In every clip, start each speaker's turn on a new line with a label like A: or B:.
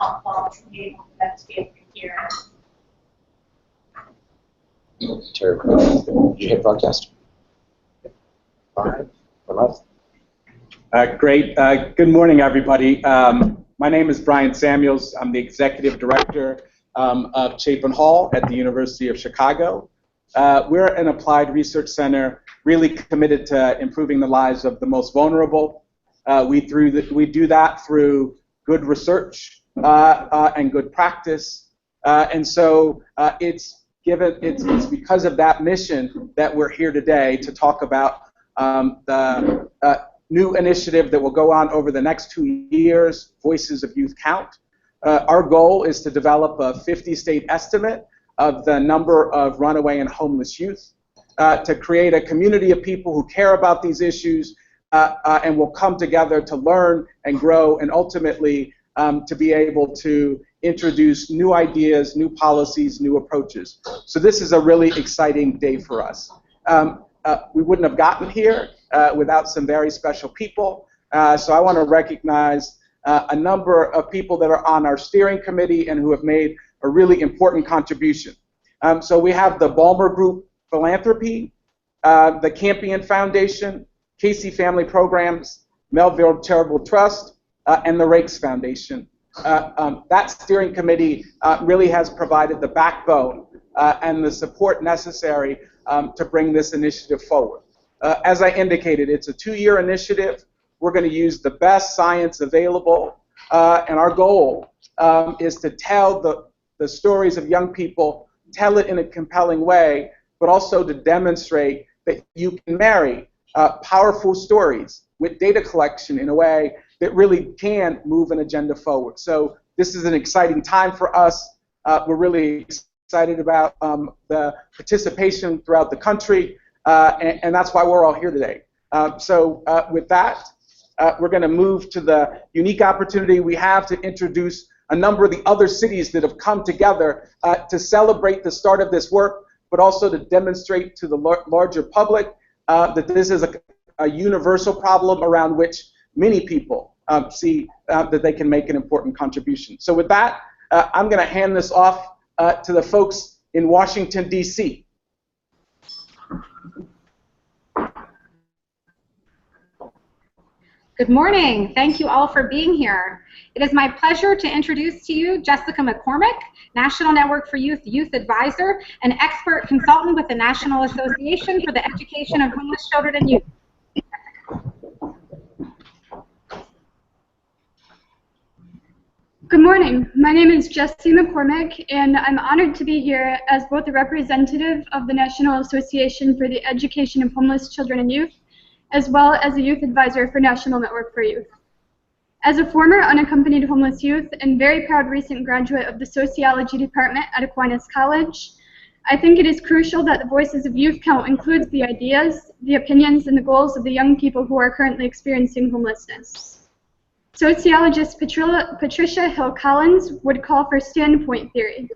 A: helpful to be able for them to be able to hear.
B: Terrible. Did you hit broadcast? 5 or left?
C: Great. Good morning, everybody. My name is Brian Samuels. I'm the Executive Director of Chapin Hall at the University of Chicago. We're an applied research center really committed to improving the lives of the most vulnerable. We do that through good research and good practice. And so it's because of that mission that we're here today to talk about the new initiative that will go on over the next 2 years, Voices of Youth Count. Our goal is to develop a 50-state estimate of the number of runaway and homeless youth, to create a community of people who care about these issues and will come together to learn and grow and ultimately to be able to introduce new ideas, new policies, new approaches. So this is a really exciting day for us. We wouldn't have gotten here without some very special people. So I want to recognize a number of people that are on our steering committee and who have made a really important contribution. So we have the Balmer Group Philanthropy, the Campion Foundation, Casey Family Programs, Melville Charitable Trust, and the Rakes Foundation. That steering committee really has provided the backbone and the support necessary to bring this initiative forward. As I indicated, it's a 2-year initiative. We're going to use the best science available, and our goal is to tell the stories of young people, tell it in a compelling way, but also to demonstrate that you can marry powerful stories with data collection in a way that really can move an agenda forward. So this is an exciting time for us. We're really excited about the participation throughout the country, and that's why we're all here today. So with that, we're going to move to the unique opportunity we have to introduce a number of the other cities that have come together to celebrate the start of this work, but also to demonstrate to the larger public that this is a universal problem around which many people see that they can make an important contribution. So with that, I'm going to hand this off to the folks in Washington, D.C.
D: Good morning. Thank you all for being here. It is my pleasure to introduce to you Jessica McCormick, National Network for Youth Youth Advisor, and expert consultant with the National Association for the Education of Homeless Children and Youth.
E: Good morning. My name is Jessie McCormick, and I'm honored to be here as both a representative of the National Association for the Education of Homeless Children and Youth, as well as a youth advisor for National Network for Youth. As a former unaccompanied homeless youth and very proud recent graduate of the Sociology Department at Aquinas College, I think it is crucial that the Voices of Youth Count includes the ideas, the opinions, and the goals of the young people who are currently experiencing homelessness. Sociologist Patricia Hill Collins would call for standpoint theory.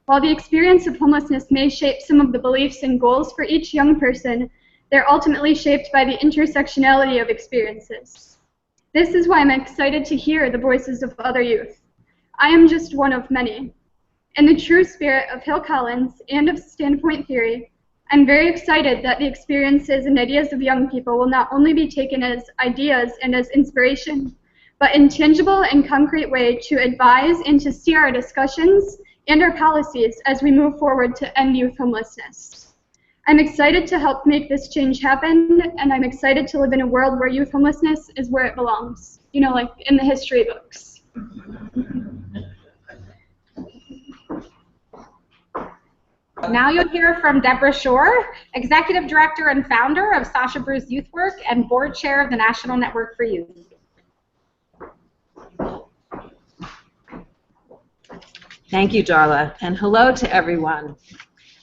E: While the experience of homelessness may shape some of the beliefs and goals for each young person, they're ultimately shaped by the intersectionality of experiences. This is why I'm excited to hear the voices of other youth. I am just one of many. In the true spirit of Hill Collins and of standpoint theory, I'm very excited that the experiences and ideas of young people will not only be taken as ideas and as inspiration, but in tangible and concrete way to advise and to steer our discussions and our policies as we move forward to end youth homelessness. I'm excited to help make this change happen, and I'm excited to live in a world where youth homelessness is where it belongs, you know, like in the history books.
D: Now you'll hear from Deborah Shore, Executive Director and Founder of Sasha Bruce Youth Work and Board Chair of the National Network for Youth.
F: Thank you, Darla, and hello to everyone.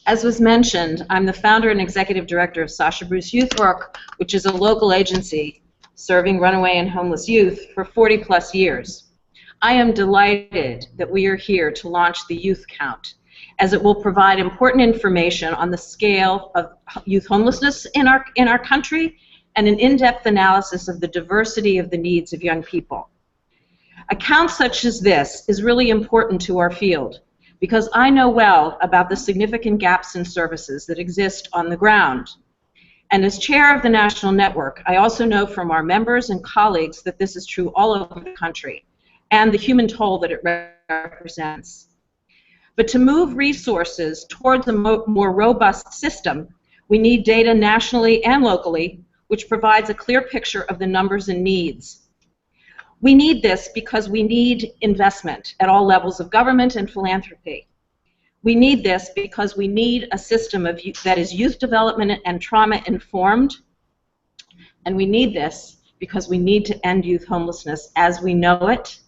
F: As was mentioned, I'm the founder and executive director of Sasha Bruce Youth Work, which is a local agency serving runaway and homeless youth for 40+ years. I am delighted that we are here to launch the Youth Count, as it will provide important information on the scale of youth homelessness in our country and an in-depth analysis of the diversity of the needs of young people. A count such as this is really important to our field because I know well about the significant gaps in services that exist on the ground. And as chair of the national network, I also know from our members and colleagues that this is true all over the country and the human toll that it represents. But to move resources towards a more robust system, we need data nationally and locally, which provides a clear picture of the numbers and needs. We need this because we need investment at all levels of government and philanthropy. We need this because we need a system that is youth development and trauma informed. And we need this because we need to end youth homelessness as we know it.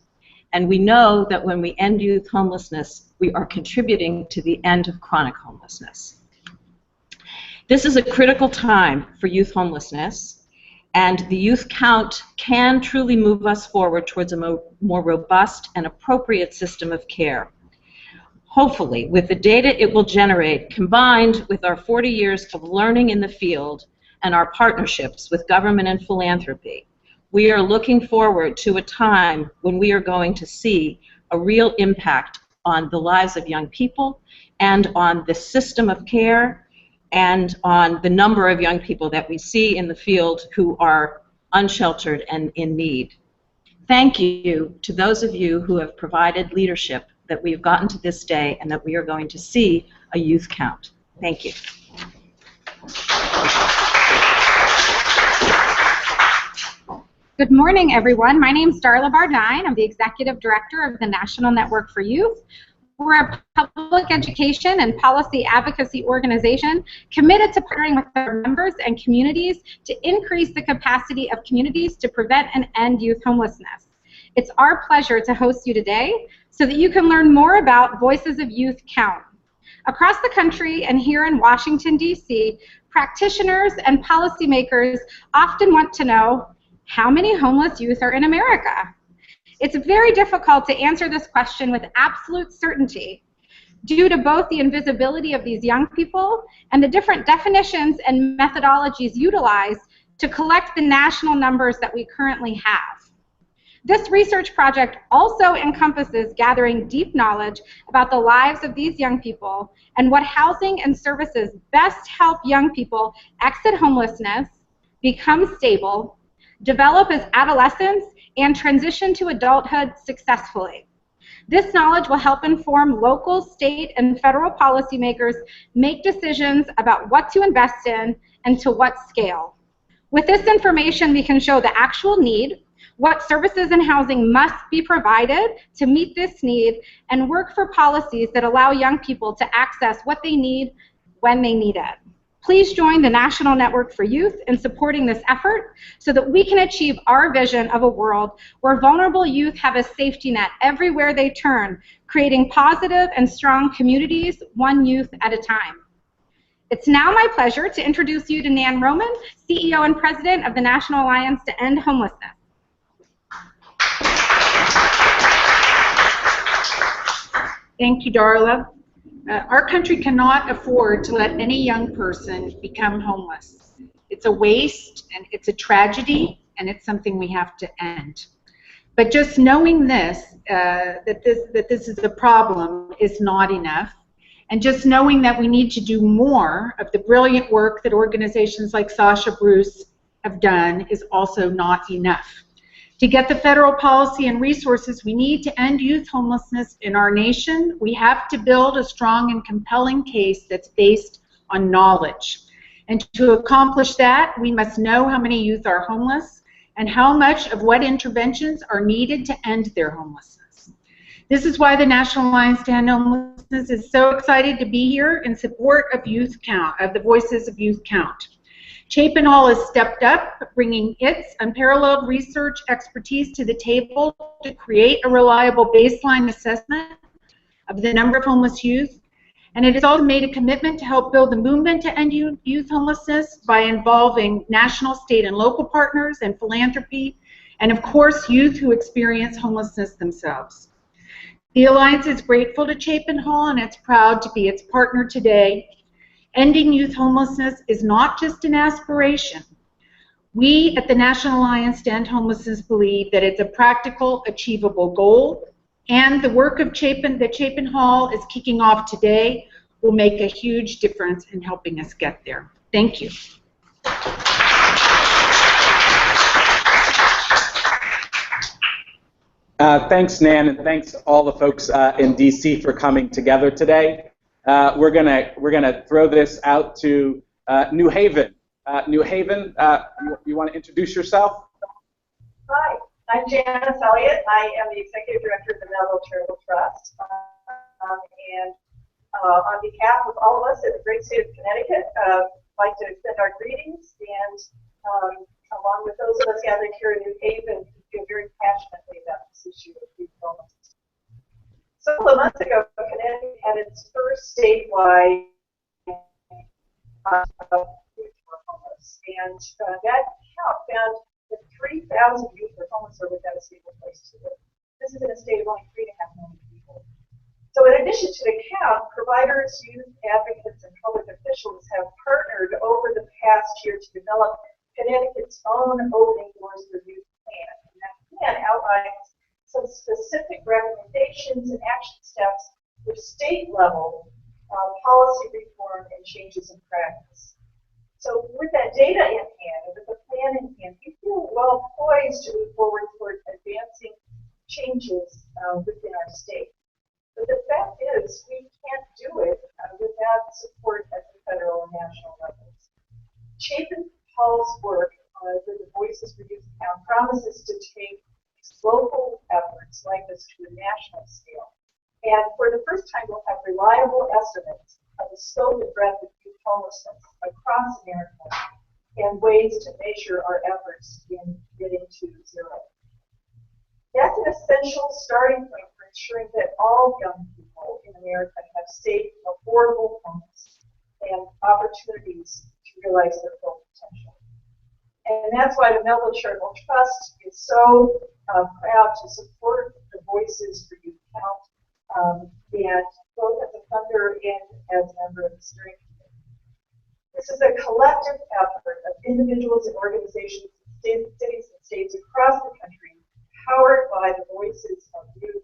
F: And we know that when we end youth homelessness, we are contributing to the end of chronic homelessness. This is a critical time for youth homelessness. And the youth count can truly move us forward towards a more robust and appropriate system of care. Hopefully, with the data it will generate, combined with our 40 years of learning in the field and our partnerships with government and philanthropy, we are looking forward to a time when we are going to see a real impact on the lives of young people and on the system of care and on the number of young people that we see in the field who are unsheltered and in need. Thank you to those of you who have provided leadership that we've gotten to this day and that we are going to see a youth count. Thank you.
D: Good morning, everyone. My name is Darla Bardine. I'm the Executive Director of the National Network for Youth. We're a public education and policy advocacy organization committed to partnering with our members and communities to increase the capacity of communities to prevent and end youth homelessness. It's our pleasure to host you today so that you can learn more about Voices of Youth Count. Across the country and here in Washington, D.C., practitioners and policymakers often want to know how many homeless youth are in America. It's very difficult to answer this question with absolute certainty due to both the invisibility of these young people and the different definitions and methodologies utilized to collect the national numbers that we currently have. This research project also encompasses gathering deep knowledge about the lives of these young people and what housing and services best help young people exit homelessness, become stable, develop as adolescents, and transition to adulthood successfully. This knowledge will help inform local, state, and federal policymakers make decisions about what to invest in and to what scale. With this information, we can show the actual need, what services and housing must be provided to meet this need, and work for policies that allow young people to access what they need when they need it. Please join the National Network for Youth in supporting this effort so that we can achieve our vision of a world where vulnerable youth have a safety net everywhere they turn, creating positive and strong communities, one youth at a time. It's now my pleasure to introduce you to Nan Roman, CEO and President of the National Alliance to End Homelessness.
G: Thank you, Darla. Our country cannot afford to let any young person become homeless. It's a waste, and it's a tragedy, and it's something we have to end. But just knowing this, that this is a problem, is not enough. And just knowing that we need to do more of the brilliant work that organizations like Sasha Bruce have done is also not enough. To get the federal policy and resources we need to end youth homelessness in our nation, we have to build a strong and compelling case that's based on knowledge. And to accomplish that, we must know how many youth are homeless and how much of what interventions are needed to end their homelessness. This is why the National Alliance to End Homelessness is so excited to be here in support of Youth Count, of the Voices of Youth Count. Chapin Hall has stepped up, bringing its unparalleled research expertise to the table to create a reliable baseline assessment of the number of homeless youth. And it has also made a commitment to help build the movement to end youth homelessness by involving national, state, and local partners and philanthropy, and of course, youth who experience homelessness themselves. The Alliance is grateful to Chapin Hall, and it's proud to be its partner today. Ending youth homelessness is not just an aspiration. We at the National Alliance to End Homelessness believe that it's a practical, achievable goal, and the work of that Chapin Hall is kicking off today will make a huge difference in helping us get there. Thank you.
C: Thanks, Nan, and thanks all the folks in DC for coming together today. We're gonna throw this out to New Haven. New Haven, you want to introduce yourself?
H: Hi, I'm Janice Elliott. I am the Executive Director of the Melville Charitable Trust. On behalf of all of us in the great state of Connecticut, I'd like to extend our greetings, and along with those of us gathered here in New Haven, we feel very passionately about this issue of youth homelessness. So a month ago, Connecticut had its first statewide youth were homeless, and that count found that 3,000 youth were homeless or without a stable place to live. This is in a state of only 3.5 million people. So in addition to the count, providers, youth advocates, and public officials have partnered over the past year to develop Connecticut's own Opening Doors for Youth plan. And that plan outlines some specific recommendations and action steps for state-level policy reform and changes in practice. So with that data in hand, and with the plan in hand, we feel well poised to move forward toward advancing changes within our state. But the fact is, we can't do it without support at the federal and national levels. Chapin Hall's work with the Voices for Youth Count promises to take local efforts like this to a national scale. And for the first time, we'll have reliable estimates of the scope and breadth of youth homelessness across America and ways to measure our efforts in getting to zero. That's an essential starting point for ensuring that all young people in America have safe, affordable homes and opportunities to realize their full potential. And that's why the Melville Charitable Trust is so proud to support the Voices for Youth Count, and both as a funder and as a member of the steering committee. This is a collective effort of individuals and organizations, cities and states across the country, powered by the voices of youth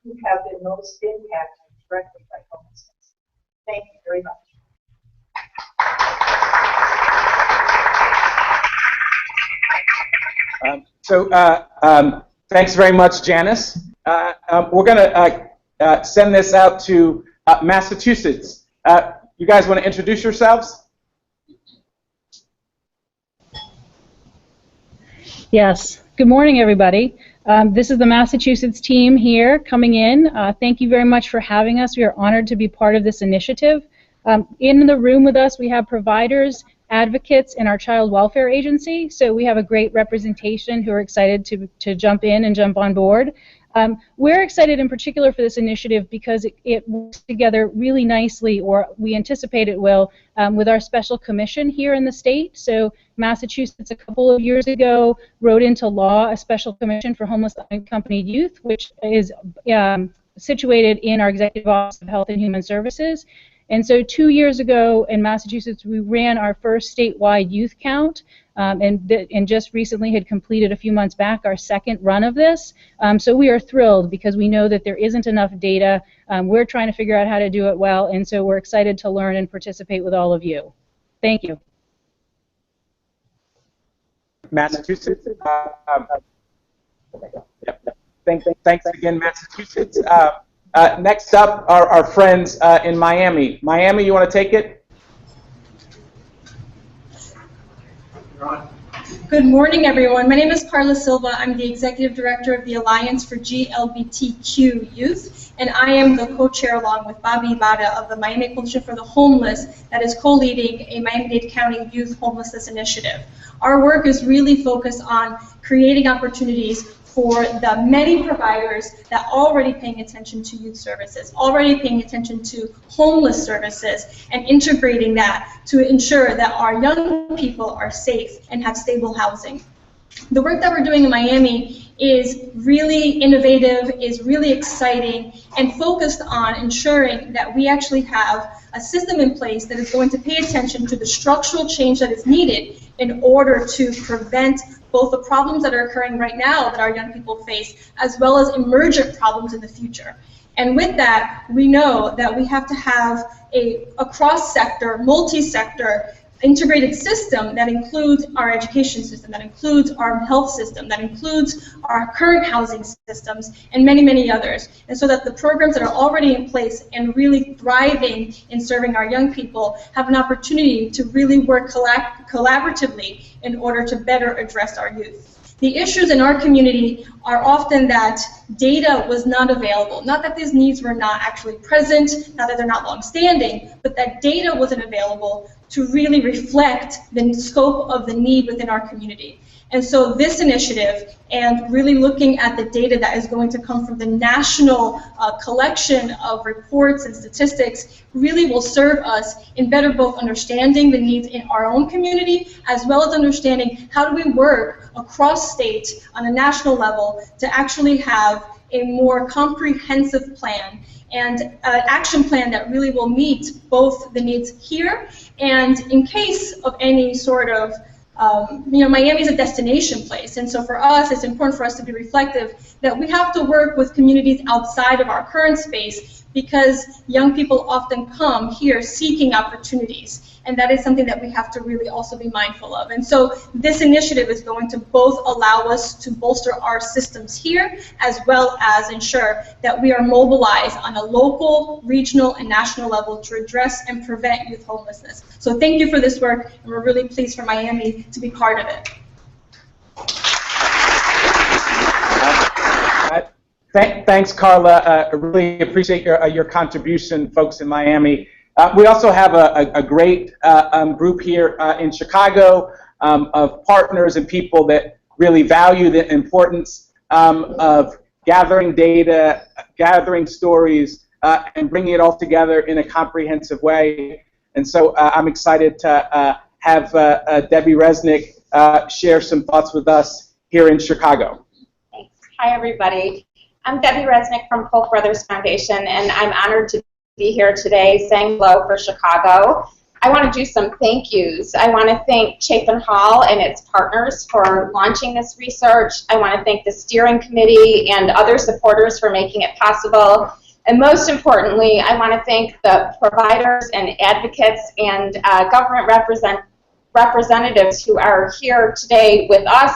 H: who have been most impacted directly by homelessness. Thank you very much.
C: Thanks very much, Janice. We're going to send this out to Massachusetts. You guys want to introduce yourselves?
I: Yes. Good morning, everybody. This is the Massachusetts team here coming in. Thank you very much for having us. We are honored to be part of this initiative. In the room with us, we have providers, advocates, and our child welfare agency. So we have a great representation who are excited to jump in and jump on board. We're excited in particular for this initiative because it works together really nicely, or we anticipate it will, with our special commission here in the state. So Massachusetts a couple of years ago wrote into law a special commission for homeless unaccompanied youth, which is situated in our Executive Office of Health and Human Services. And so 2 years ago in Massachusetts, we ran our first statewide youth count, and just recently had completed a few months back our second run of this. So we are thrilled because we know that there isn't enough data. We're trying to figure out how to do it well, and so we're excited to learn and participate with all of you. Thank you.
C: Massachusetts. Thanks again, Massachusetts. Next up are our friends in Miami. Miami, you want to take it?
J: Good morning, everyone. My name is Carla Silva. I'm the Executive Director of the Alliance for GLBTQ Youth, and I am the co-chair along with Bobby Ibarra of the Miami Coalition for the Homeless that is co-leading a Miami-Dade County Youth Homelessness Initiative. Our work is really focused on creating opportunities for the many providers that are already paying attention to youth services, already paying attention to homeless services, and integrating that to ensure that our young people are safe and have stable housing. The work that we're doing in Miami is really innovative, is really exciting, and focused on ensuring that we actually have a system in place that is going to pay attention to the structural change that is needed in order to prevent both the problems that are occurring right now that our young people face, as well as emergent problems in the future. And with that, we know that we have to have a cross-sector, multi-sector, integrated system that includes our education system, that includes our health system, that includes our current housing systems, and many, many others. And so that the programs that are already in place and really thriving in serving our young people have an opportunity to really work collaboratively in order to better address our youth. The issues in our community are often that data was not available. Not that these needs were not actually present, not that they're not long-standing, but that data wasn't available to really reflect the scope of the need within our community. And so this initiative and really looking at the data that is going to come from the national collection of reports and statistics really will serve us in better both understanding the needs in our own community as well as understanding how do we work across state on a national level to actually have a more comprehensive plan and an action plan that really will meet both the needs here and in case of any sort of Miami is a destination place, and so for us, it's important for us to be reflective that we have to work with communities outside of our current space because young people often come here seeking opportunities, and that is something that we have to really also be mindful of. And so this initiative is going to both allow us to bolster our systems here as well as ensure that we are mobilized on a local, regional, and national level to address and prevent youth homelessness. So thank you for this work, and we're really pleased for Miami to be part of it.
C: Thanks, Carla. I really appreciate your contribution, folks in Miami. We also have a great group here in Chicago of partners and people that really value the importance of gathering data, gathering stories, and bringing it all together in a comprehensive way. And so I'm excited to have Debbie Resnick share some thoughts with us here in Chicago.
K: Thanks. Hi, everybody. I'm Debbie Resnick from Koch Brothers Foundation, and I'm honored to be here today saying hello for Chicago. I want to do some thank yous. I want to thank Chapin Hall and its partners for launching this research. I want to thank the steering committee and other supporters for making it possible. And most importantly, I want to thank the providers and advocates and government representatives who are here today with us.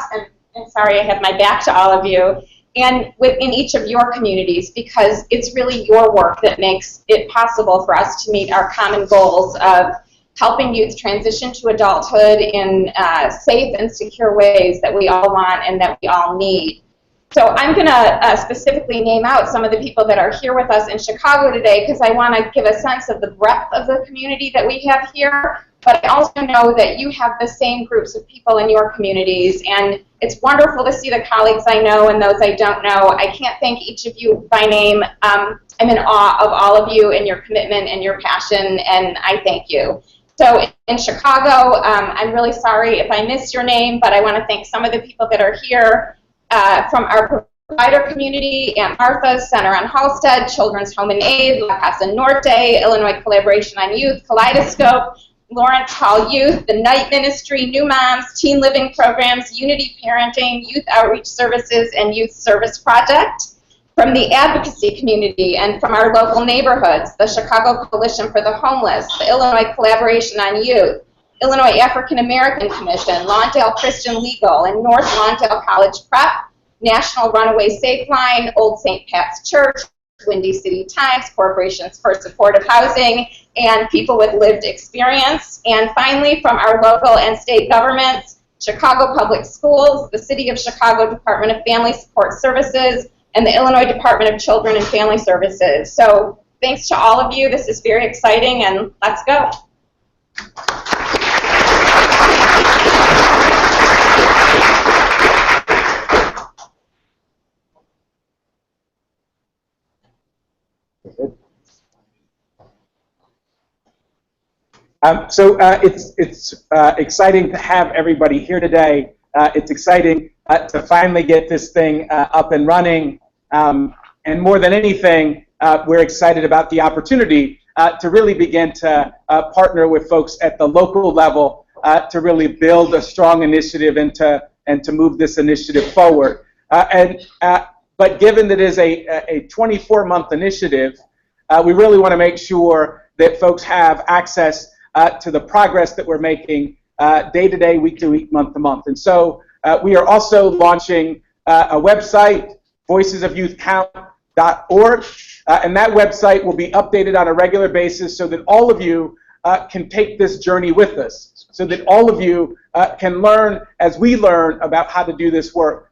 K: And sorry, I have my back to all of you. And within each of your communities, because it's really your work that makes it possible for us to meet our common goals of helping youth transition to adulthood in safe and secure ways that we all want and that we all need. So I'm going to specifically name out some of the people that are here with us in Chicago today because I want to give a sense of the breadth of the community that we have here. But I also know that you have the same groups of people in your communities, and it's wonderful to see the colleagues I know and those I don't know. I can't thank each of you by name. I'm in awe of all of you and your commitment and your passion, and I thank you. So in Chicago, I'm really sorry if I missed your name, but I want to thank some of the people that are here from our provider community, Aunt Martha's Center on Halstead, Children's Home and Aid, La Casa Norte, Illinois Collaboration on Youth, Kaleidoscope, Lawrence Hall Youth, the Night Ministry, New Moms, Teen Living Programs, Unity Parenting, Youth Outreach Services, and Youth Service Project. From the advocacy community and from our local neighborhoods, the Chicago Coalition for the Homeless, the Illinois Collaboration on Youth, Illinois African American Commission, Lawndale Christian Legal, and North Lawndale College Prep, National Runaway Safe Line, Old St. Pat's Church, Windy City Times, Corporations for Supportive Housing, and people with lived experience. And finally, from our local and state governments, Chicago Public Schools, the City of Chicago Department of Family Support Services, and the Illinois Department of Children and Family Services. So thanks to all of you. This is very exciting, and let's go.
C: So it's exciting to have everybody here today. It's exciting to finally get this thing up and running. And more than anything, we're excited about the opportunity to really begin to partner with folks at the local level to really build a strong initiative and to move this initiative forward. But given that it is a 24-month initiative, we really want to make sure that folks have access to the progress that we're making day to day, week to week, month to month. And so we are also launching a website, voicesofyouthcount.org, and that website will be updated on a regular basis so that all of you can take this journey with us, so that all of you can learn as we learn about how to do this work.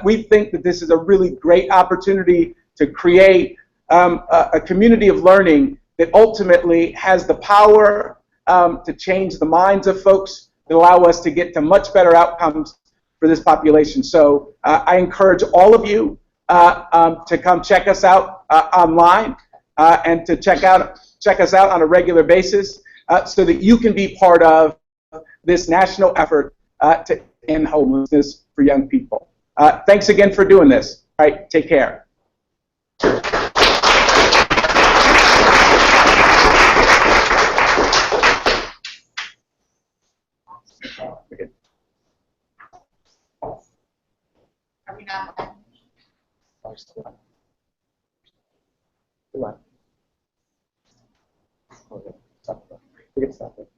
C: We think that this is a really great opportunity to create a community of learning that ultimately has the power to change the minds of folks, that allow us to get to much better outcomes for this population. So I encourage all of you to come check us out online and to check us out on a regular basis so that you can be part of this national effort to end homelessness for young people. Thanks again for doing this. All right, take care.
G: Are we not?
B: Come on. Okay, stop. We can stop it.